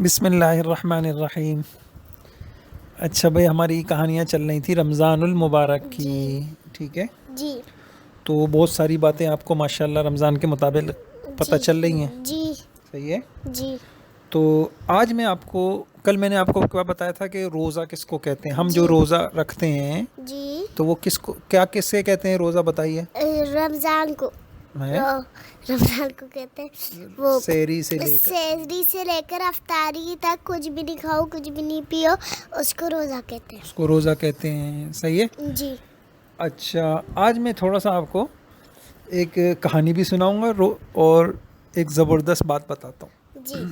بسم اللہ الرحمن الرحیم. اچھا بھائی، ہماری کہانیاں چل رہی تھیں رمضان المبارک جی کی. ٹھیک ہے، جی تو بہت ساری باتیں آپ کو ماشاءاللہ رمضان کے مطابق پتہ جی چل رہی ہیں. جی صحیح ہے. جی تو آج میں آپ کو، کل میں نے آپ کو کیا بتایا تھا کہ روزہ کس کو کہتے ہیں. ہم جو جی روزہ رکھتے ہیں جی تو وہ کس کو، کیا کس سے کہتے ہیں روزہ، بتائیے. رمضان کو ہیں رمضان کو کہتے ہیں وہ سحری سے لے کر سحری سے لے کر افطاری تک کچھ بھی نہیں کھاؤ، کچھ بھی نہیں پیو، اس کو روزہ کہتے اس کو روزہ کہتے ہیں. صحیح ہے. ہیں. جی اچھا، آج میں تھوڑا سا آپ کو ایک کہانی بھی سناؤں گا اور ایک زبردست بات بتاتا ہوں. جی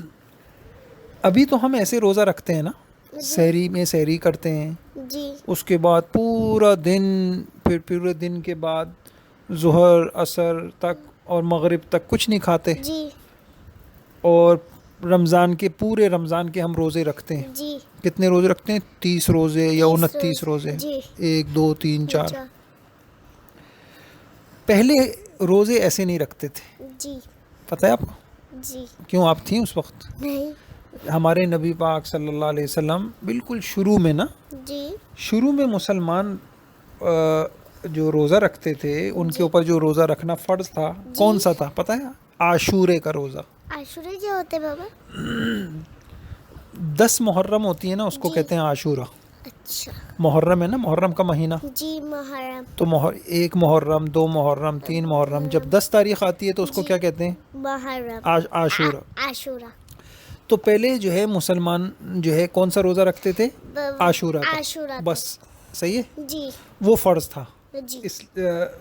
ابھی تو ہم ایسے روزہ رکھتے ہیں نا، جی سحری میں سحری کرتے ہیں، جی اس کے بعد پورا دن، پھر پورے دن کے بعد ظہر عصر تک اور مغرب تک کچھ نہیں کھاتے. جی اور رمضان کے، پورے رمضان کے ہم روزے رکھتے ہیں. جی کتنے روزے رکھتے ہیں؟ 30 روزے یا 29 روز روزے. جی 1 2 3 4. اچھا پہلے روزے ایسے نہیں رکھتے تھے. جی پتہ ہے آپ کو جی کیوں؟ آپ تھیں اس وقت. نہیں ہمارے نبی پاک صلی اللہ علیہ وسلم بالکل شروع میں نا، جی شروع میں مسلمان جو روزہ رکھتے تھے، ان کے جی اوپر جو روزہ رکھنا فرض تھا، جی کون سا تھا پتہ ہے؟ عاشورے کا روزہ. عاشورے کیا ہوتے بابا؟ 10 محرم ہوتی ہے نا، اس کو جی کہتے ہیں عاشورہ. اچھا محرم ہے نا، محرم کا مہینہ. جی محرم تو 1 محرم، 2 محرم، 3 محرم، جب 10 تاریخ آتی ہے تو اس کو جی کیا کہتے ہیں؟ محرم عاشورہ. عاشورہ تو پہلے جو ہے مسلمان جو ہے کون سا روزہ رکھتے تھے؟ عاشورہ کا. عاشورہ بس. صحیح ہے. جی وہ فرض تھا جی اس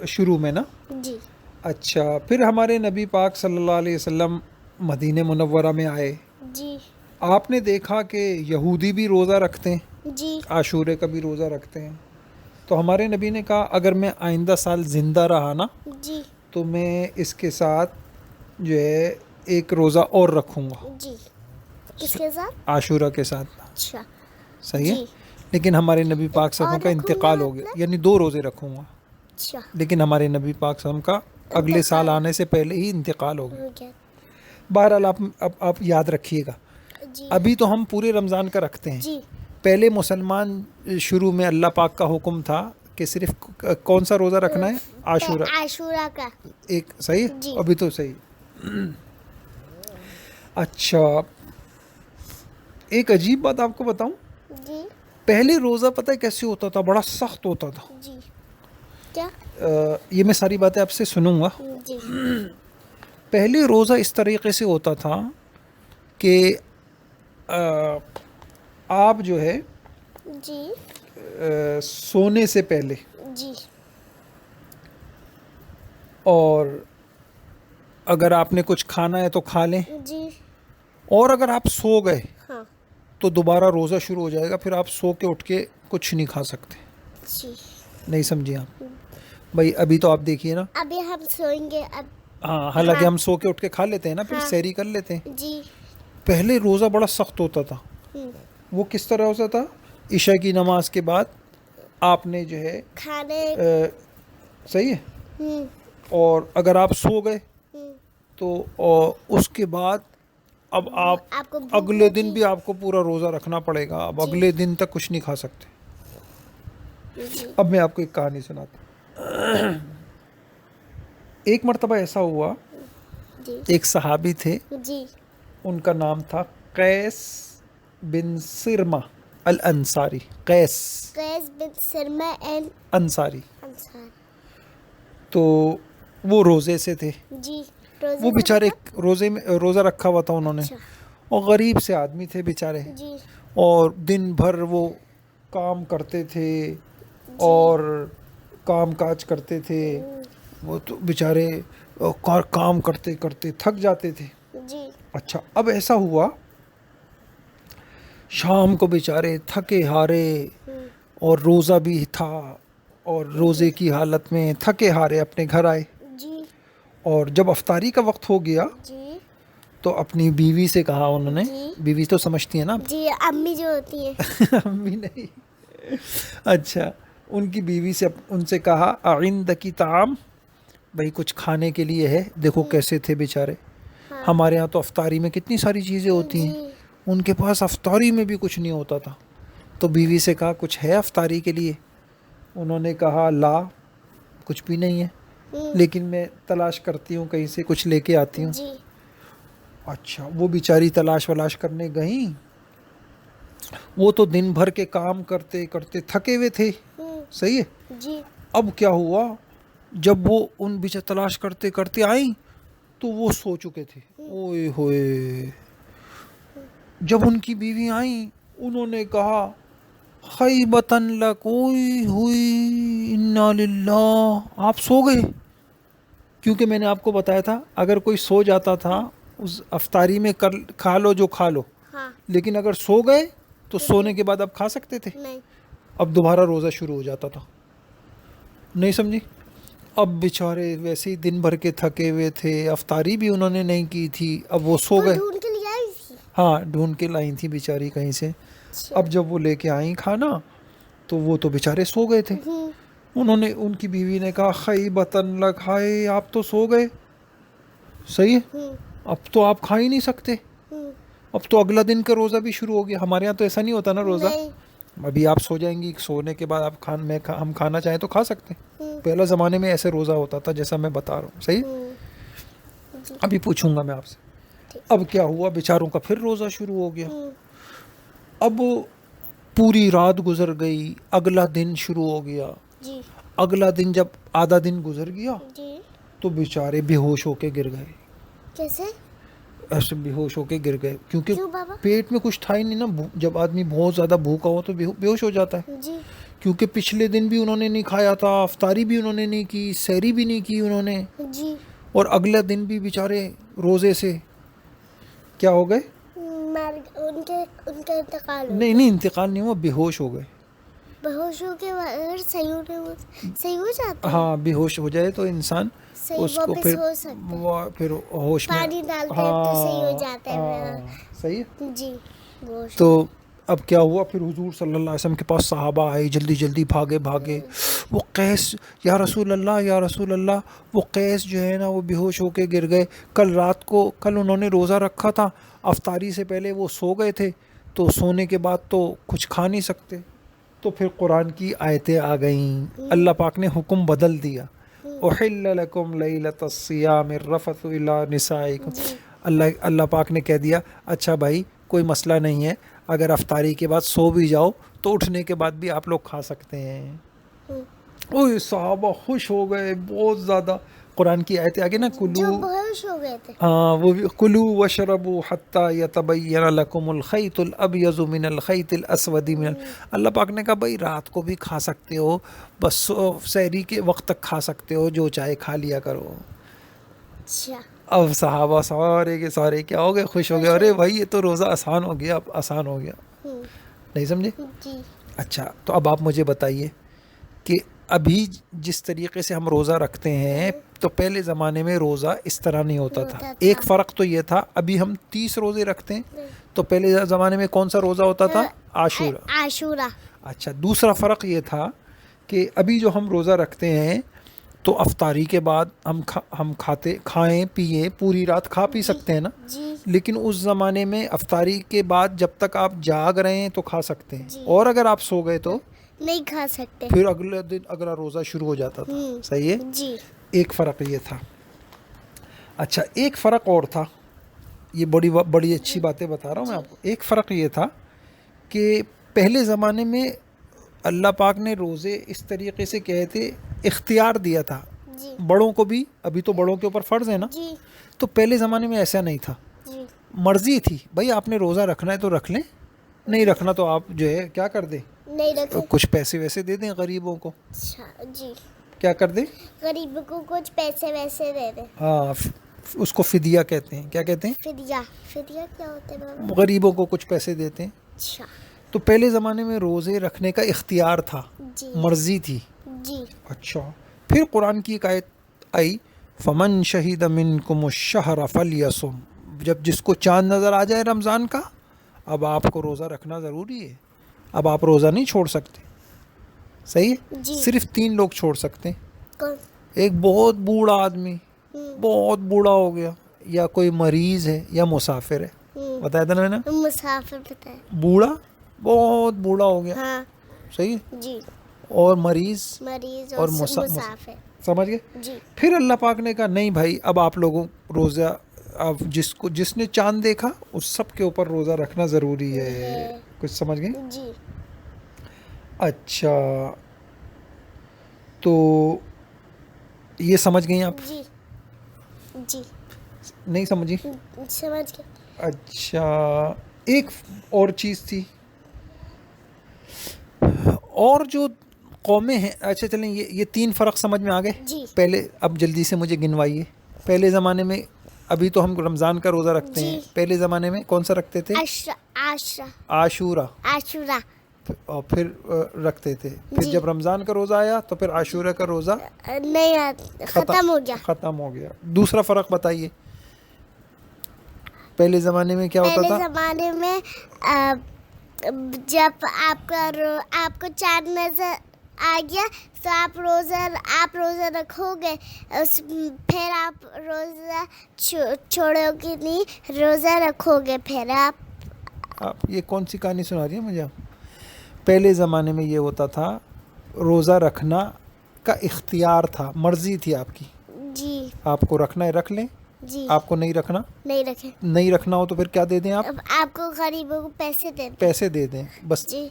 شروع میں نا. جی اچھا، پھر ہمارے نبی پاک صلی اللہ علیہ وسلم مدینہ منورہ میں آئے. جی آپ نے دیکھا کہ یہودی بھی روزہ رکھتے ہیں، جی عاشورے کا بھی روزہ رکھتے ہیں. تو ہمارے نبی نے کہا اگر میں آئندہ سال زندہ رہا نا، جی تو میں اس کے ساتھ جو ہے ایک روزہ اور رکھوں گا، جی کس کے ساتھ؟ عاشورہ کے ساتھ. اچھا صحیح ہے. جی لیکن ہمارے نبی پاک صلی اللہ اور علیہ وسلم کا رکھوں گا انتقال ہو گیا، مطلب؟ یعنی 2 روزے رکھوں گا. اچھا لیکن ہمارے نبی پاک صلی اللہ علیہ وسلم کا اگلے سال آنے سے پہلے ہی انتقال ہو گیا. گیا. بہرحال آپ یاد رکھیے گا، جی ابھی تو ہم پورے رمضان کا رکھتے ہیں. جی پہلے مسلمان شروع میں اللہ پاک کا حکم تھا کہ صرف کون سا روزہ رکھنا ہے؟ عاشورہ. عاشورہ کا. ایک صحیح ہے. جی ابھی تو صحیح. اچھا، ایک عجیب بات آپ کو بتاؤں. جی پہلے روزہ پتہ ہے کیسے ہوتا تھا؟ بڑا سخت ہوتا تھا. جی کیا؟ یہ میں ساری باتیں آپ سے سنوں گا. جی پہلے روزہ اس طریقے سے ہوتا تھا کہ آپ جو ہے جی سونے سے پہلے، جی اور اگر آپ نے کچھ کھانا ہے تو کھا لیں، جی اور اگر آپ سو گئے ہاں تو دوبارہ روزہ شروع ہو جائے گا، پھر آپ سو کے اٹھ کے کچھ نہیں کھا سکتے. جی نہیں سمجھے آپ؟ بھائی ابھی تو آپ دیکھیے نا. ابھی ہم سوئیں گے اب. ہاں، حالانکہ ہاں ہم سو کے اٹھ کے کھا لیتے ہیں نا، پھر ہاں سحری کر لیتے ہیں. جی پہلے روزہ بڑا سخت ہوتا تھا. وہ کس طرح ہوتا تھا؟ عشاء کی نماز کے بعد آپ نے جو ہے کھانے صحیح ہے، اور اگر آپ سو گئے تو اس کے بعد اب آپ آپ کو بھوک اگلے دن لگی. بھی آپ کو پورا روزہ رکھنا پڑے گا. اب جی اگلے دن تک کچھ نہیں کھا سکتے. جی اب میں آپ کو ایک کہانی سناتا ہوں. ایک مرتبہ ایسا ہوا، جی ایک صحابی تھے، جی ان کا نام تھا قیس بن سرمہ الانصاری. قیس بن سرمہ انصاری. انصار. تو وہ روزے سے تھے. جی وہ روزے سے بیچارے مطلب؟ روزے میں روزہ رکھا ہوا تھا انہوں نے، اچھا اور غریب سے آدمی تھے بیچارے، جی اور دن بھر وہ کام کرتے تھے جی اور کام کاج کرتے تھے. وہ تو بیچارے کام کرتے کرتے تھک جاتے تھے. جی اچھا، اب ایسا ہوا شام کو بیچارے تھکے ہارے، اور روزہ بھی تھا، اور روزے کی حالت میں تھکے ہارے اپنے گھر آئے. جی اور جب افطاری کا وقت ہو گیا جی تو اپنی بیوی سے کہا انہوں نے، جی بیوی تو سمجھتی ہیں نا جی امی جو ہوتی ہیں. آپ؟ امی نہیں. اچھا، ان کی بیوی سے ان سے کہا اعندکی طعام، بھائی کچھ کھانے کے لیے ہے؟ دیکھو کیسے تھے بیچارے. ہاں ہمارے ہاں تو افطاری میں کتنی ساری چیزیں ہوتی ہیں، جی ان کے پاس افطاری میں بھی کچھ نہیں ہوتا تھا. تو بیوی سے کہا کچھ ہے افطاری کے لیے؟ انہوں نے کہا لا کچھ بھی نہیں ہے, لیکن میں تلاش کرتی ہوں کہیں سے کچھ لے کے آتی ہوں. جی اچھا وہ بیچاری تلاش ولاش کرنے گئیں. وہ تو دن بھر کے کام کرتے کرتے تھکے ہوئے تھے. صحیح ہے. جی اب کیا ہوا, جب وہ ان بیچ تلاش کرتے کرتے آئیں تو وہ سو چکے تھے. اوئے ہوئے. جب ان کی بیوی آئیں انہوں نے کہا خیبتن لک, اوئی ہوئی انا للہ, آپ سو گئے. کیونکہ میں نے آپ کو بتایا تھا اگر کوئی سو جاتا تھا اس افطاری میں کھا لو جو کھا لو, ہاں لیکن اگر سو گئے تو سونے کے بعد اب کھا سکتے تھے. نہیں اب دوبارہ روزہ شروع ہو جاتا تھا. نہیں سمجھی. اب بیچارے ویسے ہی دن بھر کے تھکے ہوئے تھے, افطاری بھی انہوں نے نہیں کی تھی, اب وہ سو گئے. ڈھونڈ کے لے آئی تھی. ہاں ڈھونڈ کے لائی تھی بیچاری کہیں سے. اب جب وہ لے کے آئیں کھانا تو وہ تو بیچارے سو گئے تھے. انہوں نے ان کی بیوی نے کہا خیبتن لک, ہائے آپ تو سو گئے. صحیح ہے. اب تو آپ کھا ہی نہیں سکتے, اب تو اگلا دن کا روزہ بھی شروع ہو گیا. ہمارے یہاں تو ایسا نہیں ہوتا نا روزہ. ابھی آپ سو جائیں گی, سونے کے بعد آپ ہم کھانا چاہیں تو کھا سکتے ہیں. پہلا زمانے میں ایسے روزہ ہوتا تھا جیسا میں بتا رہا ہوں. صحیح. ابھی پوچھوں گا میں آپ سے. اب کیا ہوا, بیچاروں کا پھر روزہ شروع ہو گیا. اب پوری رات گزر گئی, اگلا دن شروع ہو گیا. جی اگلا دن جب آدھا دن گزر گیا جی تو بیچارے بے ہوش ہو کے گر گئے. کیسے؟ ایسے بے ہوش ہو کے گر گئے کیونکہ کیوں بابا؟ پیٹ میں کچھ تھا ہی نہیں نا. جب آدمی بہت زیادہ بھوکا ہو تو بے ہوش ہو جاتا ہے. جی کیونکہ پچھلے دن بھی انہوں نے نہیں کھایا تھا, افطاری بھی انہوں نے نہیں کی, سحری بھی نہیں کی انہوں نے, جی اور اگلا دن بھی بیچارے روزے سے کیا ہو گئے. ان کا انتقال ہو نہیں انتقال نہیں ہوا, بے ہوش ہو گئے. بے ہوش ہو کے اگر صحیح ہو جاتا ہے. ہاں بے ہوش ہو جائے تو انسان صحیح اس کو واپس ہو سکتا ہے. پھر ہوش میں پانی ڈالتے ہیں تو صحیح ہو جاتا ہے. صحیح ہے. جی تو اب کیا ہوا, پھر حضور صلی اللہ علیہ وسلم کے پاس صحابہ آئے, جلدی جلدی بھاگے. وہ قیس, یا رسول اللہ, وہ قیس جو ہے نا وہ بے ہوش ہو کے گر گئے. کل انہوں نے روزہ رکھا تھا, افطاری سے پہلے وہ سو گئے تھے, تو سونے کے بعد تو کچھ کھا نہیں سکتے. تو پھر قرآن کی آیتیں آ گئیں, اللہ پاک نے حکم بدل دیا. احل لکم لیلۃ الصیام الرفث الی نسائکم. اللہ پاک نے کہہ دیا اچھا بھائی کوئی مسئلہ نہیں ہے, اگر افطاری کے بعد سو بھی جاؤ تو اٹھنے کے بعد بھی آپ لوگ کھا سکتے ہیں. اوہ صحابہ خوش ہو گئے بہت زیادہ. قرآن کی آیتیں آگے نا, جو بہوش ہو گئے تھے. ہاں وہ کلو وشربوا حتی یتبین لکم الخیط الابیض من الخیط الاسود من اللہ پاک نے کہا بھائی رات کو بھی کھا سکتے ہو, بس سحری کے وقت تک کھا سکتے ہو, جو چاہے کھا لیا کرو. اچھا اب صحابہ سارے کے سارے کیا ہو گئے, خوش ہو گئے. ارے بھائی یہ تو روزہ آسان ہو گیا, اب آسان ہو گیا. نہیں سمجھے. جی اچھا تو اب آپ مجھے بتائیے کہ ابھی جس طریقے سے ہم روزہ رکھتے ہیں تو پہلے زمانے میں روزہ اس طرح نہیں ہوتا تھا. ایک فرق تو یہ تھا, ابھی ہم 30 روزے رکھتے ہیں, تو پہلے زمانے میں کون سا روزہ ہوتا تھا؟ عاشورہ. اچھا دوسرا فرق یہ تھا کہ ابھی جو ہم روزہ رکھتے ہیں تو افطاری کے بعد ہم کھائیں پیئیں, پوری رات کھا پی سکتے ہیں نا. لیکن اس زمانے میں افطاری کے بعد جب تک آپ جاگ رہے ہیں تو کھا سکتے ہیں, اور اگر آپ سو گئے تو نہیں کھا سکتے, پھر اگلے دن اگلا روزہ شروع ہو جاتا تھا. صحیح ہے. جی ایک فرق یہ تھا. اچھا ایک فرق اور تھا, یہ بڑی اچھی باتیں بتا رہا ہوں میں آپ کو. ایک فرق یہ تھا کہ پہلے زمانے میں اللہ پاک نے روزے اس طریقے سے کہے تھے, اختیار دیا تھا بڑوں کو بھی. ابھی تو بڑوں کے اوپر فرض ہے نا, تو پہلے زمانے میں ایسا نہیں تھا, مرضی تھی بھائی آپ نے روزہ رکھنا ہے تو رکھ لیں, نہیں رکھنا تو آپ جو ہے کیا کر دیں, کچھ پیسے ویسے دے دیں غریبوں کو. جی کیا کر دیں, غریبوں کو کچھ پیسے ویسے دے دیں. ہاں اس کو فدیہ کہتے ہیں. کیا کہتے ہیں؟ فدیہ کیا ہوتا ہے بابا؟ غریبوں کو کچھ پیسے دیتے ہیں. اچھا تو پہلے زمانے میں روزے رکھنے کا اختیار تھا, مرضی تھی. جی اچھا پھر قرآن کی ایک آیت آئی, فمن شہید منکم الشہر فلیصم. جب جس کو چاند نظر آ جائے رمضان کا, اب آپ کو روزہ رکھنا ضروری ہے, اب آپ روزہ نہیں چھوڑ سکتے. صحیح ہے. صرف 3 لوگ چھوڑ سکتے ہیں. ایک بہت بوڑھا آدمی, بہت بوڑھا ہو گیا, یا کوئی مریض ہے, یا مسافر ہے. بتایا تھا نا میں نے. مسافر بتایا. بوڑھا, بہت بوڑھا ہو گیا, ہاں صحیح ہے, جی. اور مریض مریض اور اور مسافر. سمجھ گئے. جی پھر اللہ پاک نے کہا نہیں بھائی اب آپ لوگوں روزہ, اب جس نے چاند دیکھا اس سب کے اوپر روزہ رکھنا ضروری ہے. کچھ سمجھ گئے. جی. اچھا تو یہ سمجھ گئی آپ؟ جی جی نہیں سمجھی؟ سمجھ گئے. اچھا ایک اور چیز تھی, اور جو قومیں ہیں. اچھا چلیں یہ 3 فرق سمجھ میں آ گئے. جی. پہلے اب جلدی سے مجھے گنوائیے. پہلے زمانے میں, ابھی تو ہم رمضان کا روزہ رکھتے ہیں, پہلے زمانے میں کون سا رکھتے تھے؟ عاشورہ. عاشورہ. اور پھر رکھتے تھے. پھر جب رمضان کا روزہ آیا تو پھر عاشورہ کا روزہ نہیں ختم ہو گیا. دوسرا فرق بتائیے. پہلے زمانے میں کیا ہوتا تھا؟ پہلے زمانے میں جب آپ کو چاند نظر آ گیا تو آپ روزہ رکھو گے, پھر آپ روزہ چھوڑو گے نہیں, روزہ رکھو گے پھر آپ یہ کون سی کہانی سنا رہی ہیں مجھے آپ؟ پہلے زمانے میں یہ ہوتا تھا روزہ رکھنا کا اختیار تھا, مرضی تھی آپ کی. جی. آپ کو رکھنا ہے رکھ لیں, جی. آپ کو نہیں رکھنا نہیں رکھنا ہو تو پھر کیا دے دیں آپ کو غریبوں کو پیسے دے دیں بس. جی.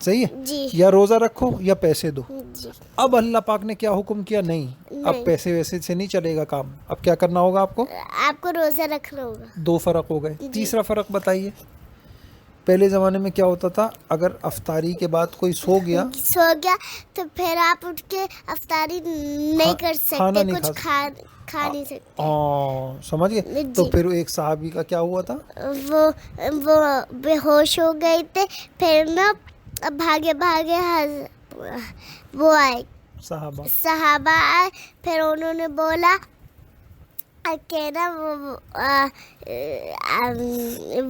صحیح ہے. جی. یا روزہ رکھو یا پیسے دو. جی. اب اللہ پاک نے کیا حکم کیا؟ نہیں اب پیسے ویسے سے نہیں چلے گا کام. اب کیا کرنا ہوگا آپ کو روزہ رکھنا ہوگا. 2 فرق ہو گئے. تیسرا فرق بتائیے. پہلے زمانے میں کیا ہوتا تھا, اگر افطاری کے بعد کوئی سو گیا تو پھر آپ اٹھ کے افطاری نہیں کر سکتے, کچھ کھا نہیں سکتے. سمجھ گئے. تو پھر ایک صحابی کا کیا ہوا تھا, وہ بے ہوش ہو گئے تھے. پھر نا بھاگے وہ آئے صحابہ آئے. پھر انہوں نے بولا کہ نا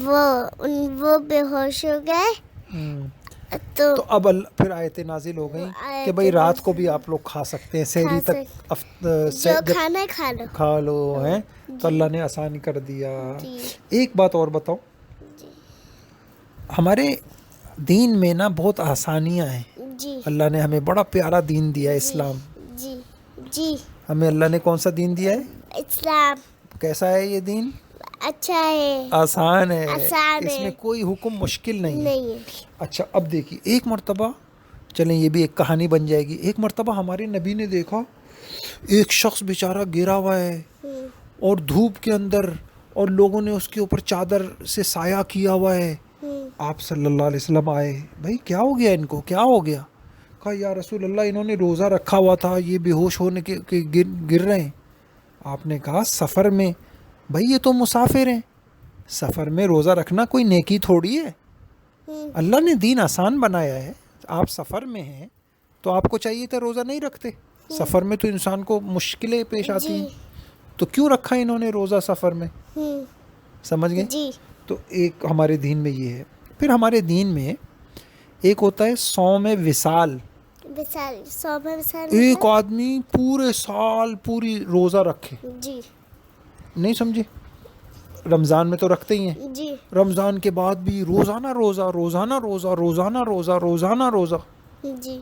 وہ بے ہوش ہو گئے. تو اب پھر آیتیں نازل ہو گئیں کہ بھائی رات کو بھی آپ لوگ کھا سکتے ہیں, سحری تک جو کھانا ہے کھا لو ہیں. تو اللہ نے آسان کر دیا. ایک بات اور بتاؤ, ہمارے دین میں نا بہت آسانیاں ہیں. اللہ نے ہمیں بڑا پیارا دین دیا ہے, اسلام. جی. ہمیں اللہ نے کون سا دین دیا ہے؟ اسلام. کیسا ہے یہ دین؟ اچھا ہے, آسان ہے, اس میں کوئی حکم مشکل نہیں ہے. اچھا اب دیکھیے, ایک مرتبہ چلیں یہ بھی ایک کہانی بن جائے گی. ایک مرتبہ ہمارے نبی نے دیکھا ایک شخص بیچارہ گرا ہوا ہے اور دھوپ کے اندر, اور لوگوں نے اس کے اوپر چادر سے سایہ کیا ہوا ہے. آپ صلی اللہ علیہ وسلم آئے, بھائی کیا ہو گیا ان کو, کیا ہو گیا؟ کہا یا رسول اللہ انہوں نے روزہ رکھا ہوا تھا, یہ بے ہوش ہونے کے گر رہے ہیں. آپ نے کہا سفر میں, بھائی یہ تو مسافر ہیں, سفر میں روزہ رکھنا کوئی نیکی تھوڑی ہے. اللہ نے دین آسان بنایا ہے. آپ سفر میں ہیں تو آپ کو چاہیے تھا روزہ نہیں رکھتے. سفر میں تو انسان کو مشکلیں پیش آتی ہیں, تو کیوں رکھا انہوں نے روزہ سفر میں؟ سمجھ گئے. تو ایک ہمارے دین میں یہ ہے. پھر ہمارے دین میں ایک ہوتا ہے صوم وصال. ایک آدمی پورے سال پوری روزہ رکھے. نہیں سمجھے؟ رمضان میں تو رکھتے ہی ہیں, رمضان کے بعد بھی روزانہ روزہ, روزانہ روزہ, روزانہ روزہ, روزانہ روزہ. جی.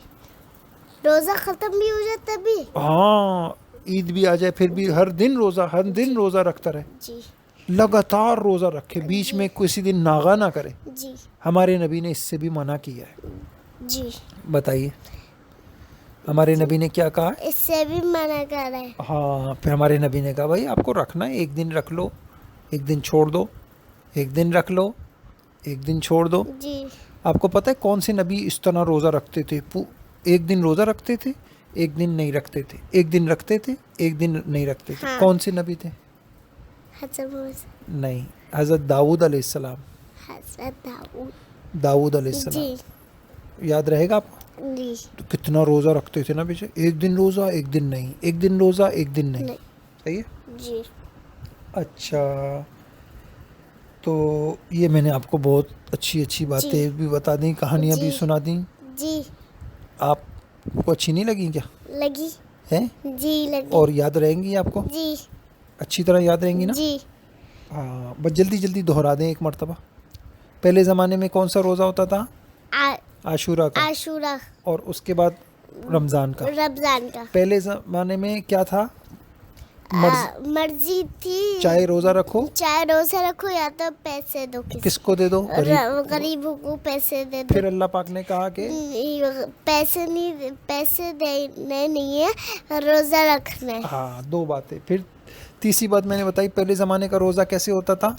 روزہ ختم بھی ہو جاتا بھی. ہاں, عید بھی آ جائے پھر بھی ہر دن روزہ رکھتا رہے. جی. لگاتار روزہ رکھے, بیچ میں کسی دن ناغہ نہ کرے. جی. ہمارے نبی نے اس سے بھی منع کیا ہے. جی. بتائیے ہمارے نبی نے کیا کہا؟ اس سے بھی منع کر رہے. ہاں, پھر ہمارے نبی نے کہا بھائی آپ کو رکھنا ہے, ایک دن رکھ لو, ایک دن چھوڑ دو, ایک دن رکھ لو, ایک دن چھوڑ دو. جی. آپ کو پتہ ہے کون سے نبی اس طرح روزہ رکھتے تھے؟ ایک دن روزہ رکھتے تھے, ایک دن نہیں رکھتے تھے, ایک دن رکھتے تھے, ایک دن نہیں رکھتے تھے. کون سے نبی تھے؟ نہیں, حضرت داؤد علیہ السلام. داؤد علیہ السلام. یاد رہے گا آپ کو؟ تو کتنا روزہ رکھتے تھے نا بیچے, ایک دن روزہ ایک دن نہیں, ایک دن روزہ ایک دن نہیں. صحیح ہے. جی. اچھا تو یہ میں نے آپ کو بہت اچھی باتیں بھی بتا دیں, کہانیاں بھی سنا دیں. جی. آپ کو اچھی نہیں لگیں کیا؟ لگی ہیں. جی لگی. اور یاد رہیں گی آپ کو؟ جی. اچھی طرح یاد رہیں گی نا؟ جی. ہاں بس جلدی جلدی دہرا دیں ایک مرتبہ. پہلے زمانے میں کون سا روزہ ہوتا تھا؟ عاشورہ کا. عاشورہ. اور اس کے بعد رمضان کا. رمضان کا. پہلے زمانے میں کیا تھا؟ مرضی تھی، چاہے روزہ رکھو، چاہے روزہ رکھو یا تو پیسے دو. کس کو دے دو؟ غریبوں کو پیسے دے دو. پھر اللہ پاک نے کہا کہ پیسے دینے نہیں ہے، روزہ رکھنا ہے. ہاں 2 باتیں. پھر تیسری بات میں نے بتائی، پہلے زمانے کا روزہ کیسے ہوتا تھا؟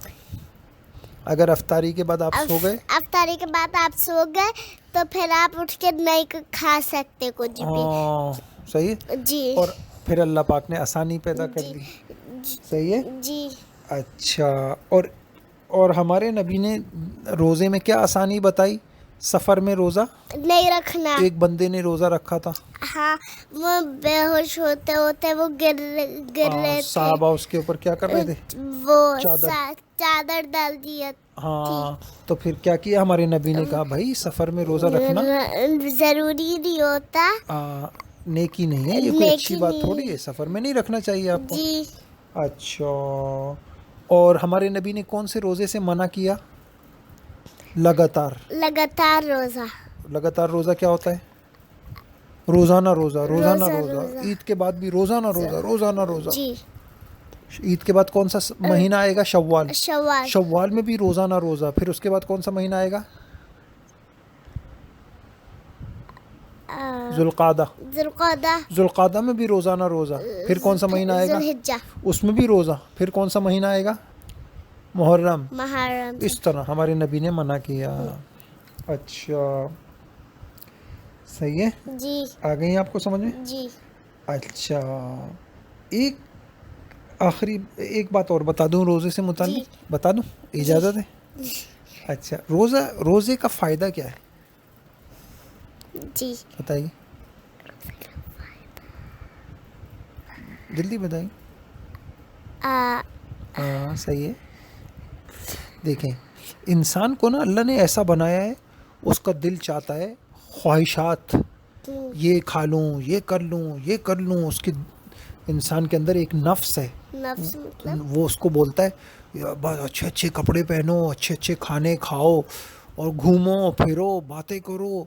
اگر افطاری کے بعد آپ سو گئے، افطاری کے بعد آپ سو گئے تو پھر آپ اٹھ کے نہیں کھا سکتے کچھ بھی. صحیح ہے. جی. اور پھر اللہ پاک نے آسانی پیدا کر دی. صحیح ہے. جی. اچھا. اور ہمارے نبی نے روزے میں کیا آسانی بتائی؟ سفر میں روزہ نہیں رکھنا. ایک بندے نے روزہ رکھا تھا، ہاں وہ بے ہوش ہوتے ہوتے وہ گر رہے تھے. صحابہ اس کے اوپر کیا کر رہے تھے؟ وہ چادر ڈال دیا. ہاں تو پھر کیا کیا ہمارے نبی نے کہا بھائی سفر میں روزہ رکھنا ضروری نہیں ہوتا، نیکی نہیں ہے، یہ کوئی اچھی بات تھوڑی ہے، سفر میں نہیں رکھنا چاہیے آپ کو. جی. اچھا. اور ہمارے نبی نے کون سے روزے سے منع کیا؟ لگاتار روزہ. لگاتار روزہ کیا ہوتا ہے؟ روزانہ روزہ. عید کے بعد بھی روزانہ روزہ. جی. عید کے بعد کون سا مہینہ آئے گا؟ شوال. شوال میں بھی روزانہ روزہ. پھر اس کے بعد کون سا مہینہ آئے گا؟ ذوالقعدہ میں بھی روزانہ روزہ. پھر کون سا مہینہ آئے گا؟ اس میں بھی روزہ. پھر کون سا مہینہ آئے گا؟ محرم. اس طرح ہمارے نبی نے منع کیا. اچھا صحیح ہے. جی. آ گئی آپ کو سمجھ میں؟ جی. اچھا ایک آخری ایک بات اور بتا دوں روزے سے متعلق؟ بتا دوں؟ اجازت ہے؟ اچھا روزے کا فائدہ کیا ہے؟ جی بتائیے جلدی بتائیے. ہاں صحیح ہے. دیکھیں انسان کو نا اللہ نے ایسا بنایا ہے، اس کا دل چاہتا ہے، خواہشات، یہ کھا لوں، یہ کر لوں. اس کے انسان کے اندر ایک نفس ہے، وہ اس کو بولتا ہے بس اچھے اچھے کپڑے پہنو، اچھے اچھے کھانے کھاؤ اور گھومو پھرو، باتیں کرو.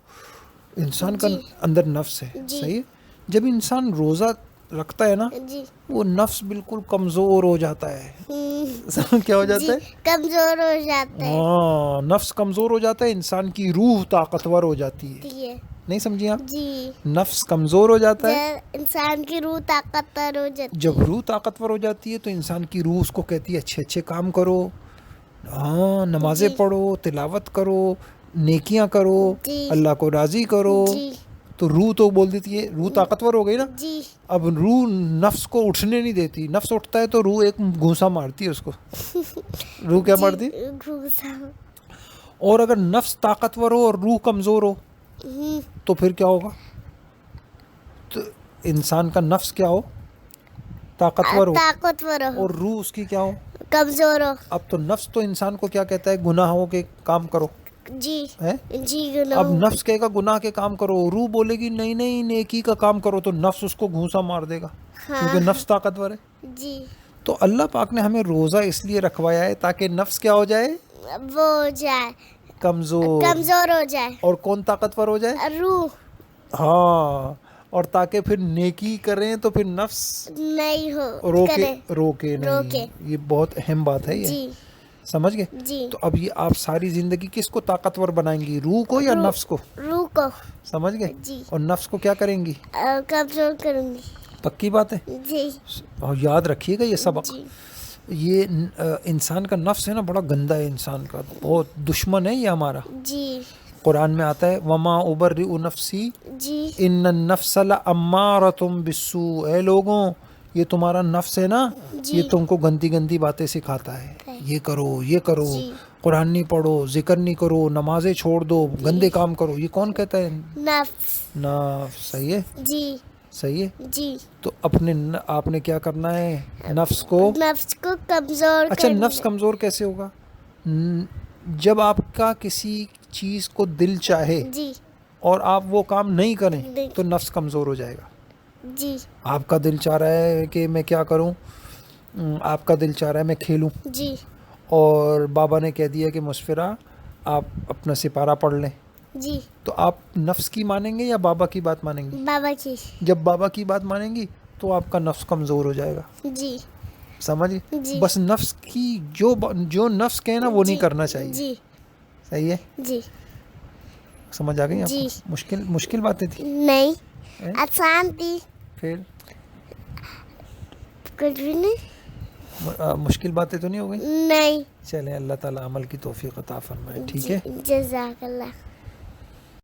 انسان کا اندر نفس ہے. صحیح. جب انسان روزہ رکھتا ہے نا وہ نفس بالکل کمزور ہو جاتا ہے. کیا ہو جاتا ہے؟ کمزور ہو جاتا ہے. ہاں نفس کمزور ہو جاتا ہے، انسان کی روح طاقتور ہو جاتی ہے. نہیں سمجھی آپ؟ جی. نفس کمزور ہو جاتا ہے، انسان کی روح طاقتور ہو جاتی ہے. جب روح طاقتور ہو جاتی ہے تو انسان کی روح اس کو کہتی ہے اچھے اچھے کام کرو، ہاں نمازیں پڑھو، تلاوت کرو، نیکیاں کرو، اللہ کو راضی کرو. تو روح تو بول دیتی ہے، روح طاقتور ہو گئی نا. اب روح نفس کو اٹھنے نہیں دیتی. نفس اٹھتا ہے تو روح ایک گھونسا مارتی ہے اس کو. روح کیا مارتی؟ گھونسا. اور اگر نفس طاقتور ہو اور روح کمزور ہو تو پھر کیا ہوگا؟ تو انسان کا نفس کیا ہو؟ طاقتور ہو اور روح اس کی کیا ہو؟ کمزور ہو. اب تو نفس تو انسان کو کیا کہتا ہے؟ گناہوں کے کام کرو. جی. اب نفس کہے گا گناہ کے کام کرو، روح بولے گی نہیں نیکی کا کام کرو، تو نفس اس کو گھونسا مار دے گا کیونکہ نفس طاقتور ہے. جی. تو اللہ پاک نے ہمیں روزہ اس لیے رکھوایا ہے تاکہ نفس کیا ہو جائے؟ وہ ہو جائے کمزور ہو جائے. اور کون طاقتور ہو جائے؟ روح. ہاں. اور تاکہ پھر نیکی کریں تو پھر نفس نہیں ہو روکے نہیں. یہ بہت اہم بات ہے یہ. سمجھ گئے؟ تو اب یہ آپ ساری زندگی کس کو طاقتور بنائیں گی؟ روح کو یا نفس کو؟ روح کو. سمجھ گئے؟ اور نفس کو کیا کریں گی؟ کمزور کروں گی. پکی بات ہے. جی. اور یاد رکھیے گا یہ سبق. یہ انسان کا نفس ہے نا بڑا گندا ہے، انسان کا بہت دشمن ہے یہ ہمارا. جی. قرآن میں آتا ہے وما ابرئ نفسی ان النفس لامارۃ بالسوء. اے لوگوں یہ تمہارا نفس ہے نا، یہ تم کو گندی گندی باتیں سکھاتا ہے، یہ کرو، قرآن نہیں پڑھو، ذکر نہیں کرو، نمازیں چھوڑ دو، گندے کام کرو. یہ کون کہتا ہے؟ نفس. صحیح ہے. جی. صحیح ہے. جی. تو آپ نے کیا کرنا ہے؟ نفس کو کمزور. اچھا نفس کمزور کیسے ہوگا؟ جب آپ کا کسی چیز کو دل چاہے اور آپ وہ کام نہیں کریں تو نفس کمزور ہو جائے گا. جی. آپ کا دل چاہ رہا ہے کہ میں کیا کروں؟ آپ کا دل چاہ رہا ہے میں کھیلوں. جی. اور بابا نے کہہ دیا کہ مسفرہ آپ اپنا سپارہ پڑھ لیں، جی تو آپ نفس کی مانیں گے یا بابا کی بات مانیں گی؟ بابا کی. جب بابا کی بات مانیں گی تو آپ کا نفس کمزور ہو جائے گا. جی سمجھ؟ جی بس نفس کی جو نفس کہے نا وہ نہیں کرنا چاہیے. جی صحیح ہے؟ جی سمجھ آ گئی آپ جی. کو؟ مشکل باتیں تھی؟ نہیں ہیں؟ آسان تھی. پھر کچھ بھی نہیں. مشکل باتیں تو نہیں ہو گئی؟ نہیں. چلیں اللہ تعالیٰ عمل کی توفیق عطا فرمائے. ٹھیک ہے. جزاک اللہ.